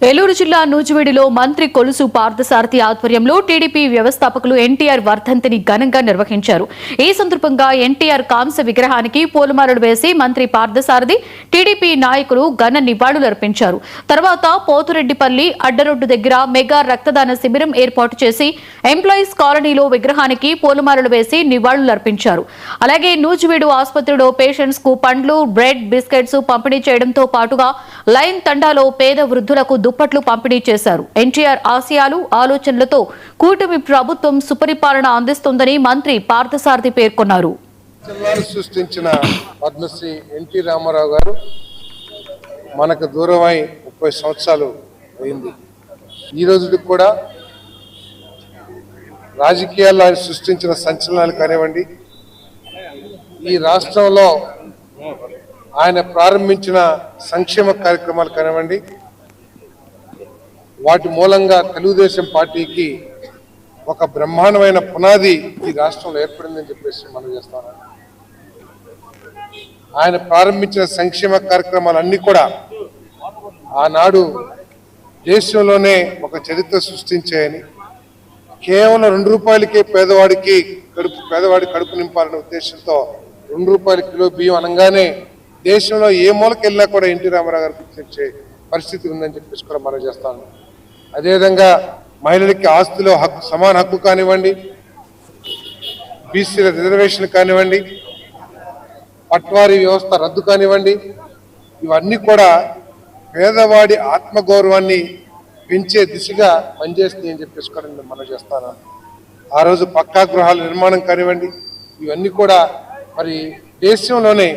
ఏలూరు జిల్లా నూజివీడులో మంత్రి కొలుసు పార్థసారథి ఆధ్వర్యంలో టీడీపీ వ్యవస్థాపకులు ఎన్టీఆర్ వర్ధంతిని ఘనంగా నిర్వహించారు. ఈ సందర్భంగా ఎన్టీఆర్ కాంస్య విగ్రహానికి పూలమాలలు వేసి మంత్రి పార్థసారథి టీడీపీ నాయకులు ఘన నివాళులర్పించారు. తర్వాత పోతురెడ్డిపల్లి అడ్డరోడ్డు దగ్గర మెగా రక్తదాన శిబిరం ఏర్పాటు చేసి ఎంప్లాయీస్ కాలనీలో విగ్రహానికి పూలమాలలు వేసి నివాళులర్పించారు. అలాగే నూజివీడు ఆసుపత్రిలో పేషెంట్స్ కు పండ్లు, బ్రెడ్, బిస్కెట్స్ పంపిణీ చేయడంతో పాటుగా లైన్ తండాలో పేద వృద్ధులకు దుప్పట్లు పంపిణీ చేశారు. ఎన్టీఆర్ ఆశయాలు, ఆలోచనలతో కూటమి ప్రభుత్వం సుపరిపాలన అందిస్తోందని మంత్రి పార్థసారథి పేర్కొన్నారు. సృష్టించిన పద్మశ్రీ ఎన్టీ రామారావు గారు మనకు దూరమై 30 సంవత్సరాలు అయింది. ఈ రోజుకి కూడా రాజకీయాల్లో ఆయన సృష్టించిన సంచలనాలు కానివ్వండి, ఈ రాష్ట్రంలో ఆయన ప్రారంభించిన సంక్షేమ కార్యక్రమాలు కానివ్వండి, వాటి మూలంగా తెలుగుదేశం పార్టీకి ఒక బ్రహ్మాండమైన పునాది ఈ రాష్ట్రంలో ఏర్పడిందని చెప్పేసి మనం చేస్తాం. ఆయన ప్రారంభించిన సంక్షేమ కార్యక్రమాలన్నీ కూడా ఆనాడు దేశంలోనే ఒక చరిత్ర సృష్టించాయని, కేవలం 2 రూపాయలకే పేదవాడి కడుపు నింపాలనే ఉద్దేశంతో 2 రూపాయల కిలో బియ్యం అనగానే దేశంలో ఏ మూలకి వెళ్ళినా కూడా ఎన్టీ రామారావు గారు గుర్తించే పరిస్థితి ఉందని చెప్పేసి కూడా మనం చేస్తాను. అదేవిధంగా మహిళలకి ఆస్తిలో సమాన హక్కు కానివ్వండి, బీసీల రిజర్వేషన్ కానివ్వండి, పట్వారీ వ్యవస్థ రద్దు కానివ్వండి, ఇవన్నీ కూడా పేదవాడి ఆత్మగౌరవాన్ని పెంచే దిశగా పనిచేస్తుంది అని చెప్పేసి కూడా నేను మనం చేస్తాను. ఆ రోజు పక్కా గృహాల నిర్మాణం కానివ్వండి, ఇవన్నీ కూడా మరి దేశంలోనే